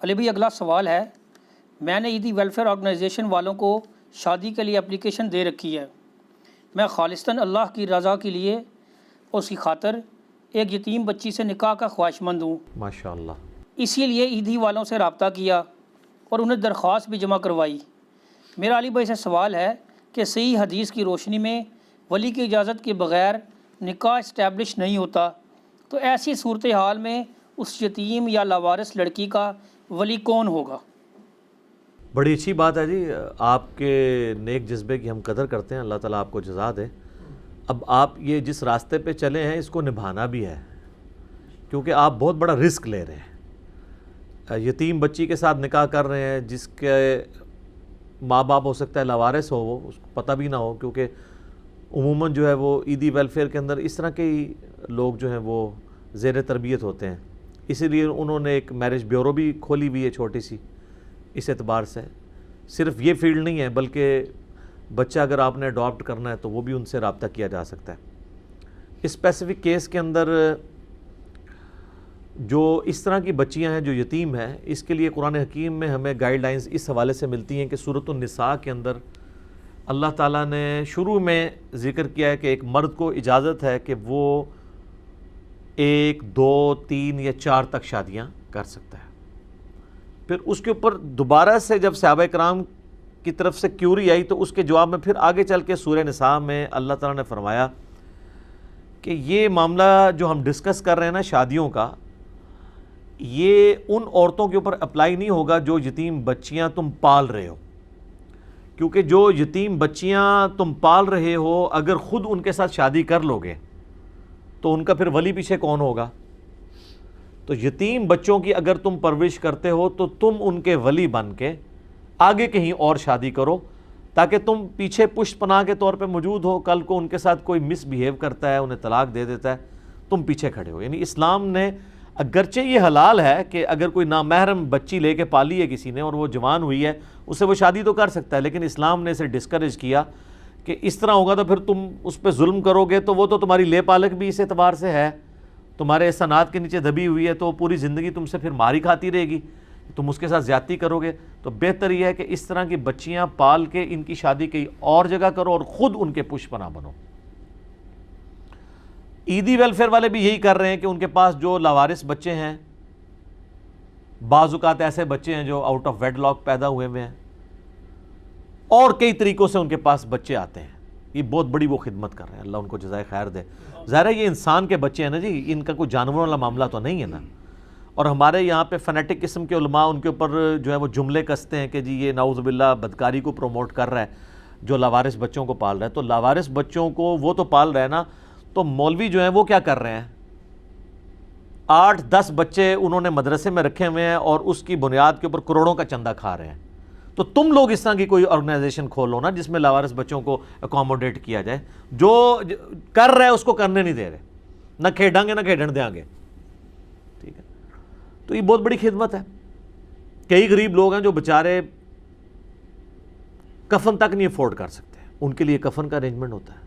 علی بھائی اگلا سوال ہے، میں نے عیدی ویلفیئر آرگنائزیشن والوں کو شادی کے لیے اپلیکیشن دے رکھی ہے۔ میں خالصتاً اللہ کی رضا کے لیے اس کی خاطر ایک یتیم بچی سے نکاح کا خواہش مند ہوں۔ ماشاءاللہ۔ اسی لیے عیدی والوں سے رابطہ کیا اور انہیں درخواست بھی جمع کروائی۔ میرا علی بھائی سے سوال ہے کہ صحیح حدیث کی روشنی میں ولی کی اجازت کے بغیر نکاح اسٹیبلش نہیں ہوتا، تو ایسی صورتحال میں اس یتیم یا لاوارث لڑکی کا ولی کون ہوگا؟ بڑی اچھی بات ہے جی، آپ کے نیک جذبے کی ہم قدر کرتے ہیں، اللہ تعالیٰ آپ کو جزا دے۔ اب آپ یہ جس راستے پہ چلے ہیں اس کو نبھانا بھی ہے، کیونکہ آپ بہت بڑا رسک لے رہے ہیں۔ یتیم بچی کے ساتھ نکاح کر رہے ہیں جس کے ماں باپ ہو سکتا ہے لاوارث ہو، وہ اس کو پتہ بھی نہ ہو، کیونکہ عموماً جو ہے وہ عیدی ویلفیئر کے اندر اس طرح کے ہی لوگ جو ہیں وہ زیر تربیت ہوتے ہیں۔ اسی لیے انہوں نے ایک میرج بیورو بھی کھولی ہوئی ہے چھوٹی سی، اس اعتبار سے صرف یہ فیلڈ نہیں ہے بلکہ بچہ اگر آپ نے اڈاپٹ کرنا ہے تو وہ بھی ان سے رابطہ کیا جا سکتا ہے۔ اسپیسیفک کیس کے اندر جو اس طرح کی بچیاں ہیں جو یتیم ہیں، اس کے لیے قرآن حکیم میں ہمیں گائیڈ لائنز اس حوالے سے ملتی ہیں کہ سورۃ النساء کے اندر اللہ تعالیٰ نے شروع میں ذکر کیا ہے کہ ایک مرد کو اجازت ہے کہ وہ 1، 2، 3 یا 4 تک شادیاں کر سکتا ہے۔ پھر اس کے اوپر دوبارہ سے جب صحابہ کرام کی طرف سے کیوری آئی تو اس کے جواب میں پھر آگے چل کے سورہ نساء میں اللہ تعالیٰ نے فرمایا کہ یہ معاملہ جو ہم ڈسکس کر رہے ہیں نا شادیوں کا، یہ ان عورتوں کے اوپر اپلائی نہیں ہوگا جو یتیم بچیاں تم پال رہے ہو، کیونکہ جو یتیم بچیاں تم پال رہے ہو اگر خود ان کے ساتھ شادی کر لو گے تو ان کا پھر ولی پیچھے کون ہوگا؟ تو یتیم بچوں کی اگر تم پرورش کرتے ہو تو تم ان کے ولی بن کے آگے کہیں اور شادی کرو، تاکہ تم پیچھے پشت پناہ کے طور پہ موجود ہو، کل کو ان کے ساتھ کوئی مس بیہیو کرتا ہے، انہیں طلاق دے دیتا ہے، تم پیچھے کھڑے ہو۔ یعنی اسلام نے اگرچہ یہ حلال ہے کہ اگر کوئی نامحرم بچی لے کے پالی ہے کسی نے اور وہ جوان ہوئی ہے، اسے وہ شادی تو کر سکتا ہے، لیکن اسلام نے اسے ڈسکریج کیا کہ اس طرح ہوگا تو پھر تم اس پہ ظلم کرو گے تو وہ تو تمہاری لے پالک بھی اس اعتبار سے ہے، تمہارے احسانات کے نیچے دبی ہوئی ہے، تو پوری زندگی تم سے پھر ماری کھاتی رہے گی، تم اس کے ساتھ زیادتی کرو گے۔ تو بہتر یہ ہے کہ اس طرح کی بچیاں پال کے ان کی شادی کہیں اور جگہ کرو اور خود ان کے پشت پناہ بنو۔ عیدی ویلفیئر والے بھی یہی کر رہے ہیں کہ ان کے پاس جو لاوارث بچے ہیں، بعض اوقات ایسے بچے ہیں جو آؤٹ آف ویڈ لاک پیدا ہوئے ہیں اور کئی طریقوں سے ان کے پاس بچے آتے ہیں، یہ بہت بڑی وہ خدمت کر رہے ہیں، اللہ ان کو جزائے خیر دے۔ ظاہر ہے یہ انسان کے بچے ہیں نا جی، ان کا کوئی جانوروں والا معاملہ تو نہیں ہے نا۔ اور ہمارے یہاں پہ فنیٹک قسم کے علماء ان کے اوپر جو ہے وہ جملے کستے ہیں کہ جی یہ نعوذ باللہ بدکاری کو پروموٹ کر رہا ہے جو لاوارث بچوں کو پال رہا ہے۔ تو لاوارث بچوں کو وہ تو پال رہا ہے نا، تو مولوی جو ہیں وہ کیا کر رہے ہیں؟ 8-10 بچے انہوں نے مدرسے میں رکھے ہوئے ہیں اور اس کی بنیاد کے اوپر کروڑوں کا چندہ کھا رہے ہیں۔ تو تم لوگ اس طرح کی کوئی آرگنائزیشن کھولو نا جس میں لاوارث بچوں کو اکوموڈیٹ کیا جائے، جو کر رہے ہیں اس کو کرنے نہیں دے رہے، نہ کھیڈیں گے نہ کھیڈن دیں گے، ٹھیک ہے؟ تو یہ بہت بڑی خدمت ہے۔ کئی غریب لوگ ہیں جو بیچارے کفن تک نہیں افورڈ کر سکتے، ان کے لیے کفن کا ارینجمنٹ ہوتا ہے۔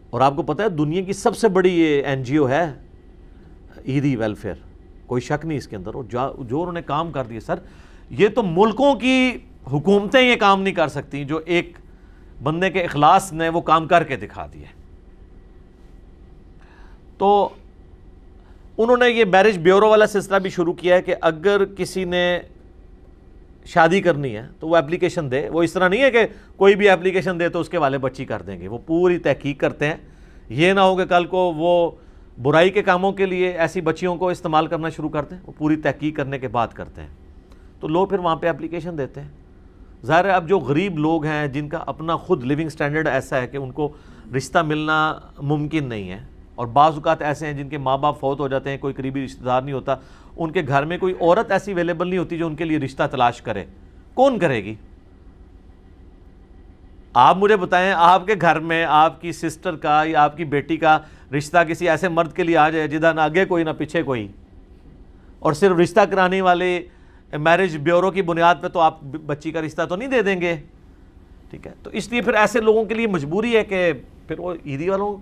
اور آپ کو پتہ ہے دنیا کی سب سے بڑی یہ NGO ہے عیدی ویلفیئر، کوئی شک نہیں اس کے اندر، اور جو انہوں نے کام کر دیا سر، یہ تو ملکوں کی حکومتیں یہ کام نہیں کر سکتی جو ایک بندے کے اخلاص نے وہ کام کر کے دکھا دیا۔ تو انہوں نے یہ میرج بیورو والا سلسلہ بھی شروع کیا ہے کہ اگر کسی نے شادی کرنی ہے تو وہ اپلیکیشن دے۔ وہ اس طرح نہیں ہے کہ کوئی بھی اپلیکیشن دے تو اس کے والے بچی کر دیں گے، وہ پوری تحقیق کرتے ہیں۔ یہ نہ ہو کہ کل کو وہ برائی کے کاموں کے لیے ایسی بچیوں کو استعمال کرنا شروع کرتے ہیں، وہ پوری تحقیق کرنے کے بعد کرتے ہیں۔ تو لوگ پھر وہاں پہ اپلیکیشن دیتے ہیں۔ ظاہر ہے اب جو غریب لوگ ہیں جن کا اپنا خود لیونگ سٹینڈرڈ ایسا ہے کہ ان کو رشتہ ملنا ممکن نہیں ہے، اور بعض اوقات ایسے ہیں جن کے ماں باپ فوت ہو جاتے ہیں، کوئی قریبی رشتہ دار نہیں ہوتا، ان کے گھر میں کوئی عورت ایسی اویلیبل نہیں ہوتی جو ان کے لیے رشتہ تلاش کرے، کون کرے گی؟ آپ مجھے بتائیں، آپ کے گھر میں آپ کی سسٹر کا یا آپ کی بیٹی کا رشتہ کسی ایسے مرد کے لیے آ جائے جدھر نہ آگے کوئی نہ پیچھے کوئی، اور صرف رشتہ کرانے والے میرج بیورو کی بنیاد پہ تو آپ بچی کا رشتہ تو نہیں دے دیں گے، ٹھیک ہے؟ تو اس لیے پھر ایسے لوگوں کے لیے مجبوری ہے کہ پھر وہ عیدی والوں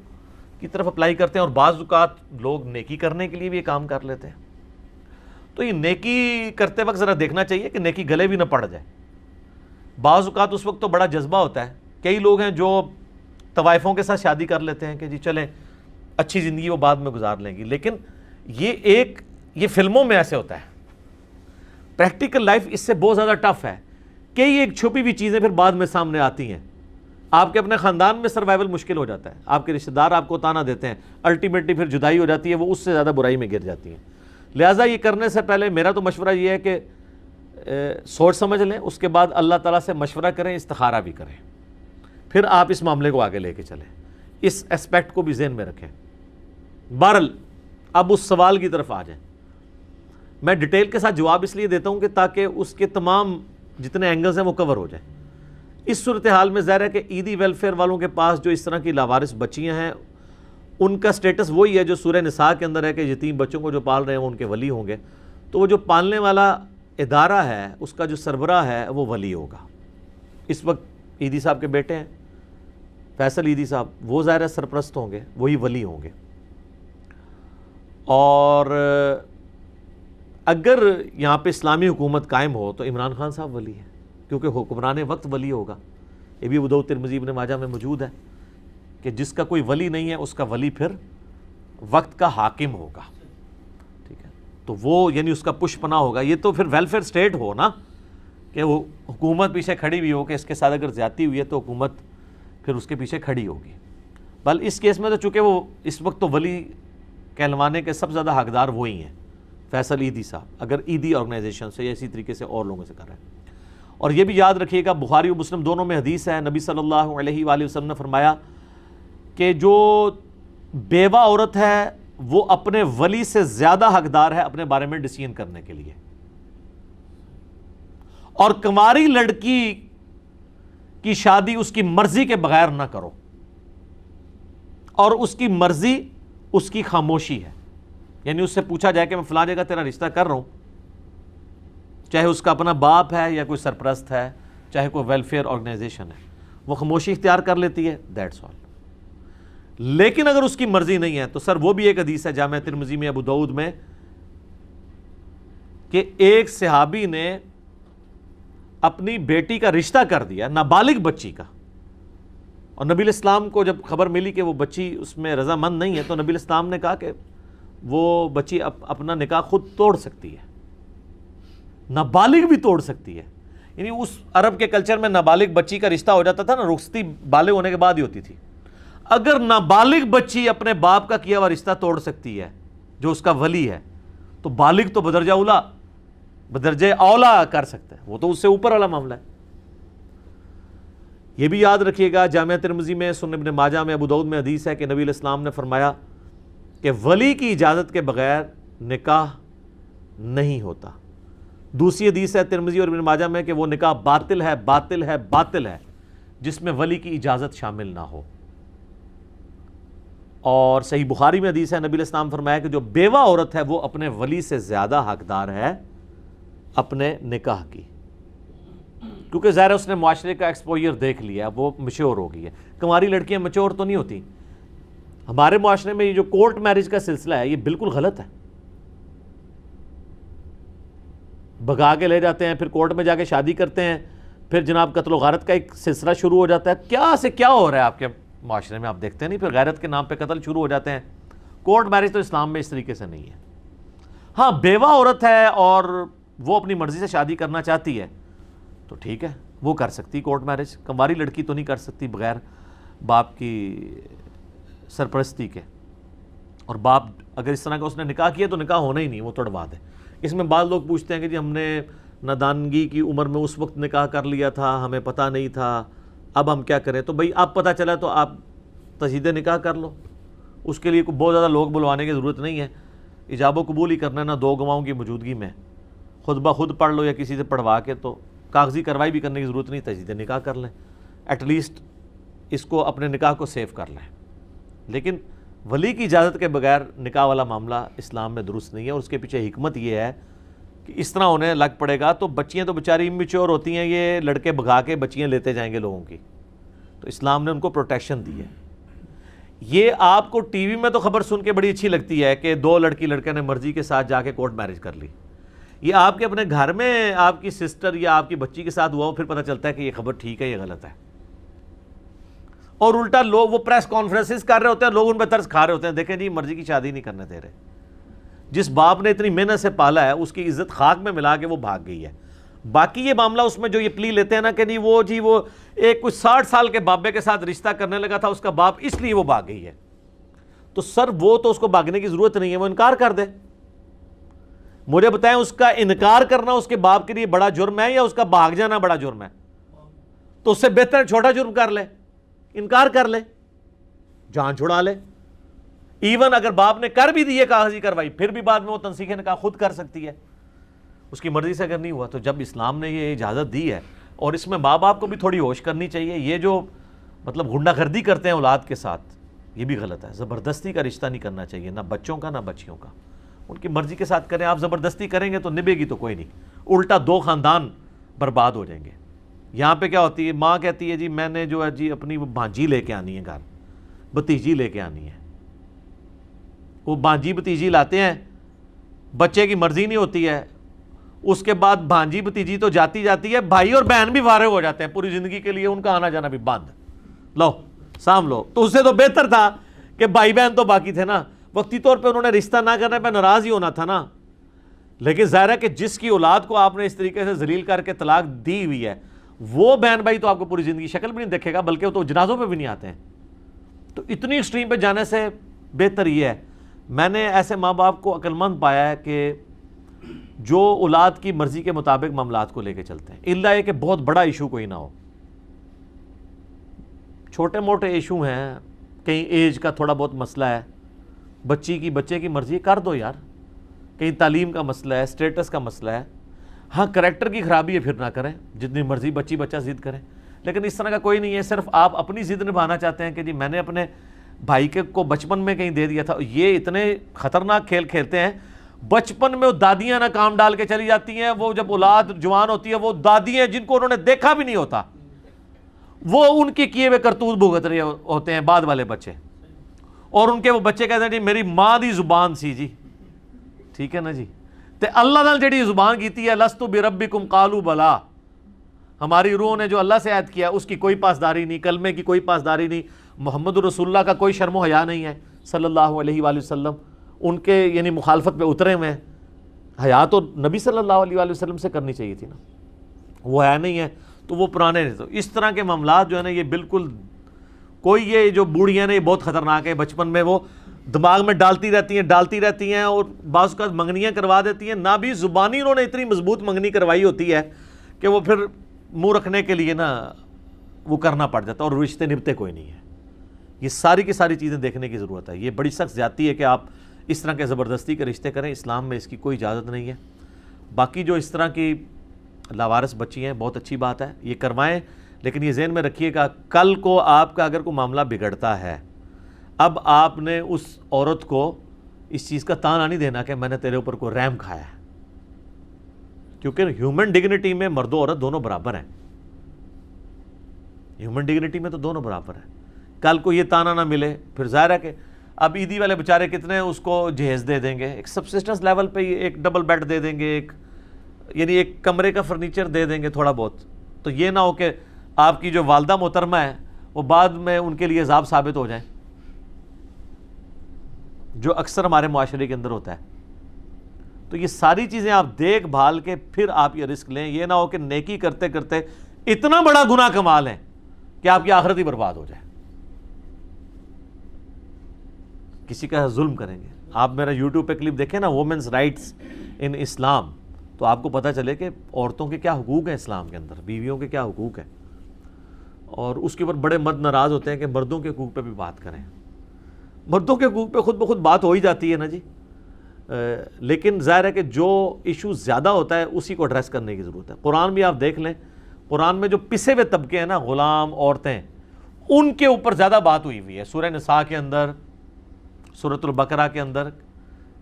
کی طرف اپلائی کرتے ہیں، اور بعض اوقات لوگ نیکی کرنے کے لیے بھی یہ کام کر لیتے ہیں۔ تو یہ نیکی کرتے وقت ذرا دیکھنا چاہیے کہ نیکی گلے بھی نہ پڑ جائے. بعض اوقات اس وقت تو بڑا جذبہ ہوتا ہے. کئی لوگ ہیں جو طوائفوں کے ساتھ شادی کر لیتے ہیں کہ جی چلیں اچھی زندگی وہ بعد میں گزار لیں گی, لیکن یہ فلموں میں ایسے ہوتا ہے. پریکٹیکل لائف اس سے بہت زیادہ ٹف ہے. کئی ایک چھپی ہوئی چیزیں پھر بعد میں سامنے آتی ہیں. آپ کے اپنے خاندان میں سروائیول مشکل ہو جاتا ہے, آپ کے رشتہ دار آپ کو تانا دیتے ہیں, الٹیمیٹلی پھر جدائی ہو جاتی ہے, وہ اس سے زیادہ برائی میں گر جاتی ہیں. لہٰذا یہ کرنے سے پہلے میرا تو مشورہ یہ ہے کہ سوچ سمجھ لیں, اس کے بعد اللہ تعالیٰ سے مشورہ کریں, استخارہ بھی کریں, پھر آپ اس معاملے کو آگے لے کے چلیں. اس اسپیکٹ کو بھی ذہن میں رکھیں. بہرحال اب اس سوال کی طرف آ جائیں. میں ڈیٹیل کے ساتھ جواب اس لیے دیتا ہوں کہ تاکہ اس کے تمام جتنے اینگلز ہیں وہ کور ہو جائیں. اس صورتحال میں ظاہر ہے کہ عیدی ویلفیئر والوں کے پاس جو اس طرح کی لاوارث بچیاں ہیں ان کا سٹیٹس وہی ہے جو سورہ نساء کے اندر ہے کہ یتیم بچوں کو جو پال رہے ہیں وہ ان کے ولی ہوں گے. تو وہ جو پالنے والا ادارہ ہے اس کا جو سربراہ ہے وہ ولی ہوگا. اس وقت عیدی صاحب کے بیٹے ہیں فیصل عیدی صاحب, وہ ظاہر ہے سرپرست ہوں گے, وہی ولی ہوں گے. اور اگر یہاں پہ اسلامی حکومت قائم ہو تو عمران خان صاحب ولی ہیں, کیونکہ حکمران وقت ولی ہوگا. یہ بھی ابو داؤد ترمذی ابن ماجہ میں موجود ہے کہ جس کا کوئی ولی نہیں ہے اس کا ولی پھر وقت کا حاکم ہوگا. ٹھیک ہے, تو وہ یعنی اس کا پش پناہ ہوگا. یہ تو پھر ویلفیئر سٹیٹ ہو نا, کہ وہ حکومت پیچھے کھڑی بھی ہو کہ اس کے ساتھ اگر زیادتی ہوئی ہے تو حکومت پھر اس کے پیچھے کھڑی ہوگی. بل اس کیس میں تو چونکہ وہ اس وقت تو ولی کہلوانے کے سب سے زیادہ حقدار وہی ہیں, فیصل عیدی صاحب, اگر عیدی آرگنائزیشن سے یا اسی طریقے سے اور لوگوں سے کر رہے ہیں. اور یہ بھی یاد رکھیے گا, بخاری و مسلم دونوں میں حدیث ہے, نبی صلی اللہ علیہ وآلہ وسلم نے فرمایا کہ جو بیوہ عورت ہے وہ اپنے ولی سے زیادہ حقدار ہے اپنے بارے میں ڈیسیژن کرنے کے لیے. اور کنواری لڑکی کی شادی اس کی مرضی کے بغیر نہ کرو, اور اس کی مرضی اس کی خاموشی ہے. یعنی اس سے پوچھا جائے کہ میں فلاں جگہ تیرا رشتہ کر رہا ہوں, چاہے اس کا اپنا باپ ہے یا کوئی سرپرست ہے, چاہے کوئی ویلفیئر آرگنائزیشن ہے, وہ خاموشی اختیار کر لیتی ہے, دیٹس آل. لیکن اگر اس کی مرضی نہیں ہے تو سر وہ بھی ایک حدیث ہے جامع ترمذی میں, ابو داؤد میں, کہ ایک صحابی نے اپنی بیٹی کا رشتہ کر دیا, نابالغ بچی کا, اور نبی الاسلام کو جب خبر ملی کہ وہ بچی اس میں رضامند نہیں ہے تو نبی الاسلام نے کہا کہ وہ بچی اپنا نکاح خود توڑ سکتی ہے, نابالغ بھی توڑ سکتی ہے. یعنی اس عرب کے کلچر میں نابالغ بچی کا رشتہ ہو جاتا تھا نا, رخصتی بالغ ہونے کے بعد ہی ہوتی تھی. اگر نابالغ بچی اپنے باپ کا کیا ہوا رشتہ توڑ سکتی ہے جو اس کا ولی ہے, تو بالغ تو بدرجہ اولا کر سکتا ہے, وہ تو اس سے اوپر والا معاملہ ہے. یہ بھی یاد رکھیے گا, جامع ترمذی میں, سنن ابن ماجہ میں, ابو داؤد میں حدیث ہے کہ نبی علیہ السلام نے فرمایا کہ ولی کی اجازت کے بغیر نکاح نہیں ہوتا. دوسری حدیث ہے ترمذی اور ابن ماجہ میں کہ وہ نکاح باطل ہے, باطل ہے, باطل ہے جس میں ولی کی اجازت شامل نہ ہو. اور صحیح بخاری میں حدیث ہے, نبی علیہ السلام فرمایا کہ جو بیوہ عورت ہے وہ اپنے ولی سے زیادہ حقدار ہے اپنے نکاح کی, کیونکہ ظاہر ہے اس نے معاشرے کا ایکسپوئر دیکھ لیا, وہ میچور ہو گئی ہے. کنواری لڑکیاں میچور تو نہیں ہوتی. ہمارے معاشرے میں یہ جو کورٹ میرج کا سلسلہ ہے یہ بالکل غلط ہے. بھگا کے لے جاتے ہیں, پھر کورٹ میں جا کے شادی کرتے ہیں, پھر جناب قتل و غارت کا ایک سلسلہ شروع ہو جاتا ہے. کیا سے کیا ہو رہا ہے آپ کے معاشرے میں, آپ دیکھتے نہیں, پھر غیرت کے نام پہ قتل شروع ہو جاتے ہیں. کورٹ میرج تو اسلام میں اس طریقے سے نہیں ہے. ہاں بیوہ عورت ہے اور وہ اپنی مرضی سے شادی کرنا چاہتی ہے تو ٹھیک ہے, وہ کر سکتی کورٹ میرج. کنواری لڑکی تو نہیں کر سکتی بغیر باپ کی سرپرستی کے, اور باپ اگر اس طرح کا اس نے نکاح کیا تو نکاح ہونا ہی نہیں, وہ توڑوا دے. اس میں بعض لوگ پوچھتے ہیں کہ جی ہم نے نادانگی کی عمر میں اس وقت نکاح کر لیا تھا, ہمیں پتہ نہیں تھا, اب ہم کیا کریں؟ تو بھائی اب پتہ چلا تو آپ تجدید نکاح کر لو, اس کے لیے کوئی بہت زیادہ لوگ بلوانے کی ضرورت نہیں ہے. ایجاب و قبول ہی کرنا ہے نا, دو گواہوں کی موجودگی میں خود بخود پڑھ لو یا کسی سے پڑھوا کے, تو کاغذی کارروائی بھی کرنے کی ضرورت نہیں, تجدید نکاح کر لیں, ایٹ لیسٹ اس کو اپنے نکاح کو سیو کر لیں. لیکن ولی کی اجازت کے بغیر نکاح والا معاملہ اسلام میں درست نہیں ہے, اور اس کے پیچھے حکمت یہ ہے کہ اس طرح ہونے لگ پڑے گا تو بچیاں تو بیچاری امیچور ہوتی ہیں, یہ لڑکے بھگا کے بچیاں لیتے جائیں گے لوگوں کی, تو اسلام نے ان کو پروٹیکشن دی ہے. یہ آپ کو ٹی وی میں تو خبر سن کے بڑی اچھی لگتی ہے کہ دو لڑکی لڑکے نے مرضی کے ساتھ جا کے کورٹ میرج کر لی, یہ آپ کے اپنے گھر میں آپ کی سسٹر یا آپ کی بچی کے ساتھ ہوا ہو، پھر پتہ چلتا ہے کہ یہ خبر ٹھیک ہے، یہ غلط ہے. اور الٹا لوگ وہ پریس کانفرنسز کر رہے ہوتے ہیں، لوگ ان پہ ترس کھا رہے ہوتے ہیں، دیکھیں جی مرضی کی شادی نہیں کرنے دے رہے. جس باپ نے اتنی محنت سے پالا ہے اس کی عزت خاک میں ملا کے وہ بھاگ گئی ہے. باقی یہ معاملہ اس میں جو یہ پلی لیتے ہیں نا کہ نہیں وہ ایک کچھ 60 سال کے بابے کے ساتھ رشتہ کرنے لگا تھا اس کا باپ، اس لیے وہ بھاگ گئی ہے. تو سر وہ تو اس کو بھاگنے کی ضرورت نہیں ہے، وہ انکار کر دے. مجھے بتائیں اس کا انکار کرنا اس کے باپ کے لیے بڑا جرم ہے یا اس کا بھاگ جانا بڑا جرم ہے؟ تو اس سے بہتر چھوٹا جرم کر لے، انکار کر لے، جان چھڑا لے. ایون اگر باپ نے کر بھی دی ہے کاغذی کارروائی، پھر بھی بعد میں وہ تنسیخ نکاح خود کر سکتی ہے اس کی مرضی سے اگر نہیں ہوا. تو جب اسلام نے یہ اجازت دی ہے، اور اس میں ماں باپ کو بھی تھوڑی ہوش کرنی چاہیے. یہ جو مطلب غنڈہ گردی کرتے ہیں اولاد کے ساتھ، یہ بھی غلط ہے. زبردستی کا رشتہ نہیں کرنا چاہیے، نہ بچوں کا نہ بچیوں کا. ان کی مرضی کے ساتھ کریں. آپ زبردستی کریں گے تو نبھے گی تو کوئی نہیں، الٹا 2 خاندان برباد ہو جائیں گے. یہاں پہ کیا ہوتی ہے، ماں کہتی ہے جی میں نے جو ہے جی اپنی بھانجی لے کے آنی ہے گھر، بھتیجی لے کے آنی ہے. وہ بھانجی بھتیجی لاتے ہیں، بچے کی مرضی نہیں ہوتی ہے. اس کے بعد بھانجی بھتیجی تو جاتی ہے، بھائی اور بہن بھی فارغ ہو جاتے ہیں پوری زندگی کے لیے، ان کا آنا جانا بھی بند. لو سام لو. تو اس سے تو بہتر تھا کہ بھائی بہن تو باقی تھے نا، وقتی طور پہ انہوں نے رشتہ نہ کرنے پہ ناراض ہی ہونا تھا نا. لیکن ظاہر ہے کہ جس کی اولاد کو آپ نے اس طریقے سے ذلیل کر کے طلاق دی ہوئی ہے، وہ بہن بھائی تو آپ کو پوری زندگی شکل بھی نہیں دیکھے گا، بلکہ وہ تو جنازوں پہ بھی نہیں آتے ہیں. تو اتنی ایکسٹریم پہ جانے سے بہتر یہ ہے. میں نے ایسے ماں باپ کو عقل مند پایا ہے کہ جو اولاد کی مرضی کے مطابق معاملات کو لے کے چلتے ہیں، الا یہ کہ بہت بڑا ایشو کوئی نہ ہو. چھوٹے موٹے ایشو ہیں، کہیں ایج کا تھوڑا بہت مسئلہ ہے، بچے کی مرضی کر دو یار. کہیں تعلیم کا مسئلہ ہے، سٹیٹس کا مسئلہ ہے، ہاں کریکٹر کی خرابی ہے پھر نہ کریں، جتنی مرضی بچہ ضد کریں. لیکن اس طرح کا کوئی نہیں ہے. صرف آپ اپنی ضد نبھانا چاہتے ہیں کہ جی میں نے اپنے بھائی کو بچپن میں کہیں دے دیا تھا. یہ اتنے خطرناک کھیل کھیلتے ہیں. بچپن میں وہ دادیاں نہ کام ڈال کے چلی جاتی ہیں، وہ جب اولاد جوان ہوتی ہے وہ دادی ہیں جن کو انہوں نے دیکھا بھی نہیں ہوتا، وہ ان کے کیے ہوئے کرتوت بھگت رہے ہوتے ہیں بعد والے بچے. اور ان کے وہ بچے کہتے ہیں جی میری ماں دی زبان سی جی، ٹھیک ہے نا جی. تے اللہ نال جڑی زبان کیتی ہے لستو بربکم قالوا بلا، ہماری روح نے جو اللہ سے عہد کیا اس کی کوئی پاسداری نہیں، کلمے کی کوئی پاسداری نہیں، محمد رسول اللہ کا کوئی شرم و حیا نہیں ہے صلی اللہ علیہ وآلہ وسلم. ان کے یعنی مخالفت پہ اترے ہوئے ہیں. حیا تو نبی صلی اللہ علیہ وآلہ وسلم سے کرنی چاہیے تھی نا، وہ حیا نہیں ہے تو وہ پرانے نہیں. تو اس طرح کے معاملات جو ہے نا یہ بالکل کوئی یہ جو بوڑھیاں نے یہ بہت خطرناک ہے. بچپن میں وہ دماغ میں ڈالتی رہتی ہیں اور بعض اوقات منگنیاں کروا دیتی ہیں. نہ بھی زبانی انہوں نے اتنی مضبوط منگنی کروائی ہوتی ہے کہ وہ پھر منہ رکھنے کے لیے نا وہ کرنا پڑ جاتا ہے اور رشتے نبھتے کوئی نہیں ہے. یہ ساری کی ساری چیزیں دیکھنے کی ضرورت ہے. یہ بڑی سخت زیادتی ہے کہ آپ اس طرح کے زبردستی کے رشتے کریں. اسلام میں اس کی کوئی اجازت نہیں ہے. باقی جو اس طرح کی لاوارث بچی ہیں بہت اچھی بات ہے، یہ کروائیں. لیکن یہ ذہن میں رکھیے گا کل کو آپ کا اگر کوئی معاملہ بگڑتا ہے، اب آپ نے اس عورت کو اس چیز کا تانا نہیں دینا کہ میں نے تیرے اوپر کوئی رحم کھایا ہے، کیونکہ ہیومن ڈگنیٹی میں مرد و عورت دونوں برابر ہیں. ہیومن ڈگنیٹی میں تو دونوں برابر ہیں. کل کو یہ تانا نہ ملے، پھر ظاہر ہے کہ اب عیدی والے بیچارے کتنے اس کو جہیز دے دیں گے، ایک سبسسٹنس لیول پہ ایک ڈبل بیڈ دے دیں گے، ایک یعنی ایک کمرے کا فرنیچر دے دیں گے تھوڑا بہت. تو یہ نہ ہو کہ آپ کی جو والدہ محترمہ ہے وہ بعد میں ان کے لیے عذاب ثابت ہو جائیں، جو اکثر ہمارے معاشرے کے اندر ہوتا ہے. تو یہ ساری چیزیں آپ دیکھ بھال کے پھر آپ یہ رسک لیں. یہ نہ ہو کہ نیکی کرتے کرتے اتنا بڑا گناہ کما لیں کہ آپ کی آخرت ہی برباد ہو جائے. کسی کا ظلم کریں گے. آپ میرا یوٹیوب پہ کلپ دیکھیں نا وومنس رائٹس ان اسلام، تو آپ کو پتہ چلے کہ عورتوں کے کیا حقوق ہیں اسلام کے اندر، بیویوں کے کیا حقوق ہیں. اور اس کے اوپر بڑے مرد ناراض ہوتے ہیں کہ مردوں کے حقوق پہ بھی بات کریں. مردوں کے حقوق پہ خود بخود بات ہو ہی جاتی ہے نا جی. لیکن ظاہر ہے کہ جو ایشو زیادہ ہوتا ہے اسی کو ایڈریس کرنے کی ضرورت ہے. قرآن بھی آپ دیکھ لیں، قرآن میں جو پسے ہوئے طبقے ہیں نا، غلام، عورتیں، ان کے اوپر زیادہ بات ہوئی ہے. سورہ نساء کے اندر، سورۃ البقرہ کے اندر.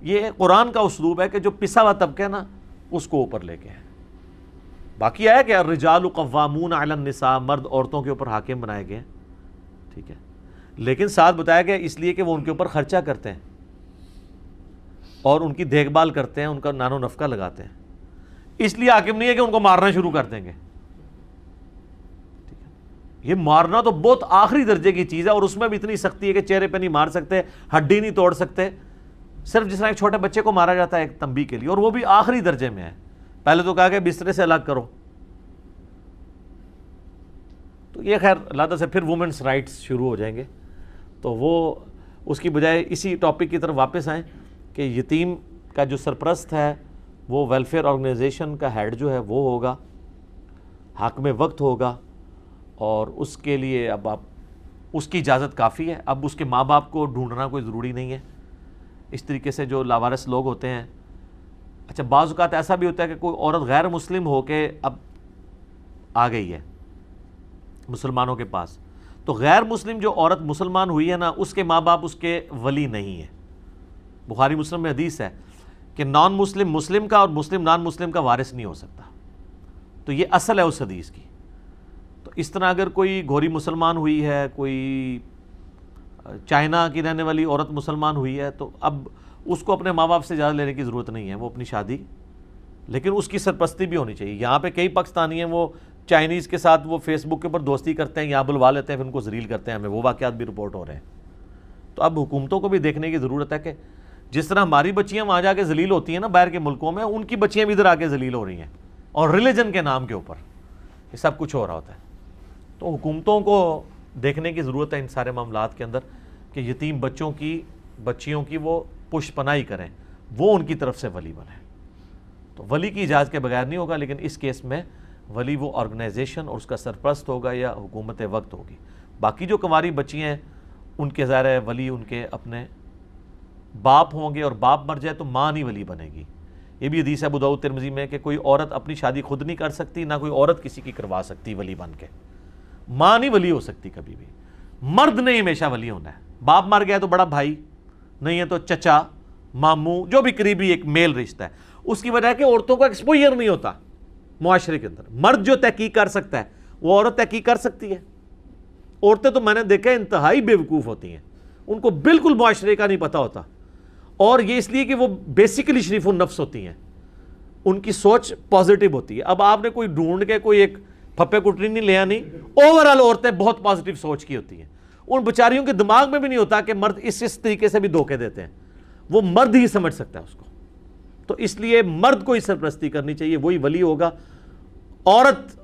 یہ قرآن کا اسلوب ہے کہ جو پسا ہوا طبقہ ہے نا اس کو اوپر لے کے ہے. باقی ہے کہ الرجال قوامون علی النساء، مرد عورتوں کے اوپر حاکم بنائے گئے، ٹھیک ہے. لیکن ساتھ بتایا گیا اس لیے کہ وہ ان کے اوپر خرچہ کرتے ہیں اور ان کی دیکھ بھال کرتے ہیں، ان کا نان و نفقہ لگاتے ہیں. اس لیے حاکم نہیں ہے کہ ان کو مارنا شروع کر دیں گے. یہ مارنا تو بہت آخری درجے کی چیز ہے، اور اس میں بھی اتنی سختی ہے کہ چہرے پہ نہیں مار سکتے، ہڈی نہیں توڑ سکتے. صرف جس طرح ایک چھوٹے بچے کو مارا جاتا ہے ایک تنبیہ کے لیے، اور وہ بھی آخری درجے میں ہے. پہلے تو کہا کہ بسترے سے الگ کرو. تو یہ خیر اللہ تعالیٰ سے پھر وومنس رائٹس شروع ہو جائیں گے، تو وہ اس کی بجائے اسی ٹاپک کی طرف واپس آئیں کہ یتیم کا جو سرپرست ہے وہ ویلفیئر آرگنائزیشن کا ہیڈ جو ہے وہ ہوگا، حاکم وقت ہوگا، اور اس کے لیے اب آپ اس کی اجازت کافی ہے. اب اس کے ماں باپ کو ڈھونڈنا کوئی ضروری نہیں ہے. اس طریقے سے جو لاوارث لوگ ہوتے ہیں، اچھا بعض اوقات ایسا بھی ہوتا ہے کہ کوئی عورت غیر مسلم ہو کے اب آ گئی ہے مسلمانوں کے پاس، تو غیر مسلم جو عورت مسلمان ہوئی ہے نا، اس کے ماں باپ اس کے ولی نہیں ہیں. بخاری مسلم میں حدیث ہے کہ نان مسلم مسلم کا اور مسلم نان مسلم کا وارث نہیں ہو سکتا. تو یہ اصل ہے اس حدیث کی. تو اس طرح اگر کوئی گھوری مسلمان ہوئی ہے، کوئی چائنا کی رہنے والی عورت مسلمان ہوئی ہے، تو اب اس کو اپنے ماں باپ سے اجازت لینے کی ضرورت نہیں ہے. وہ اپنی شادی، لیکن اس کی سرپرستی بھی ہونی چاہیے. یہاں پہ کئی پاکستانی ہیں وہ چائنیز کے ساتھ وہ فیس بک کے اوپر دوستی کرتے ہیں، یہاں بلوا لیتے ہیں، پھر ان کو ذلیل کرتے ہیں. ہمیں وہ واقعات بھی رپورٹ ہو رہے ہیں. تو اب حکومتوں کو بھی دیکھنے کی ضرورت ہے کہ جس طرح ہماری بچیاں وہاں جا کے ذلیل ہوتی ہیں نا باہر کے ملکوں میں، ان کی بچیاں بھی ادھر آ کے ذلیل ہو رہی ہیں، اور ریلیجن کے نام کے اوپر یہ سب کچھ ہو رہا ہوتا ہے. تو حکومتوں کو دیکھنے کی ضرورت ہے ان سارے معاملات کے اندر کہ یتیم بچیوں کی وہ پشت پناہی کریں، وہ ان کی طرف سے ولی بنیں. تو ولی کی اجازت کے بغیر نہیں ہوگا، لیکن اس کیس میں ولی وہ آرگنائزیشن اور اس کا سرپرست ہوگا یا حکومت وقت ہوگی. باقی جو کنواری بچیاں ہیں ان کے ظاہر ہے ولی ان کے اپنے باپ ہوں گے، اور باپ مر جائے تو ماں نہیں ولی بنے گی. یہ بھی حدیث ہے ابو داؤد ترمذی میں کہ کوئی عورت اپنی شادی خود نہیں کر سکتی، نہ کوئی عورت کسی کی کروا سکتی ولی بن کے. ماں نہیں ولی ہو سکتی کبھی بھی. مرد نے ہمیشہ ولی ہونا ہے. باپ مر گیا تو بڑا بھائی، نہیں ہے تو چچا، ماموں، جو بھی قریبی ایک میل رشتہ ہے. اس کی وجہ ہے کہ عورتوں کا ایکسپوئر نہیں ہوتا معاشرے کے اندر. مرد جو تحقیق کر سکتا ہے وہ عورت تحقیق کر سکتی ہے. عورتیں تو میں نے دیکھا انتہائی بے وقوف ہوتی ہیں، ان کو بالکل معاشرے کا نہیں پتہ ہوتا. اور یہ اس لیے کہ وہ بیسیکلی شریف النفس ہوتی ہیں، ان کی سوچ پازیٹیو ہوتی ہے. اب آپ نے کوئی ڈھونڈ کے کوئی ایک پھپے کٹری نہیں لیا نہیں، اوورال عورتیں بہت پازیٹیو سوچ کی ہوتی ہیں. ان بیچاریوں کے دماغ میں بھی نہیں ہوتا کہ مرد اس طریقے سے بھی دھوکے دیتے ہیں. وہ مرد ہی سمجھ سکتا ہے اس کو. تو اس لیے مرد کو ہی سرپرستی کرنی چاہیے، وہی ولی ہوگا. عورت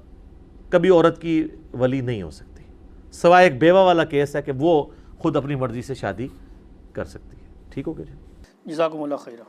کبھی عورت کی ولی نہیں ہو سکتی، سوائے ایک بیوہ والا کیس ہے کہ وہ خود اپنی مرضی سے شادی کر سکتی ہے. ٹھیک ہو گیا جی؟ جزاکم اللہ خیرہ.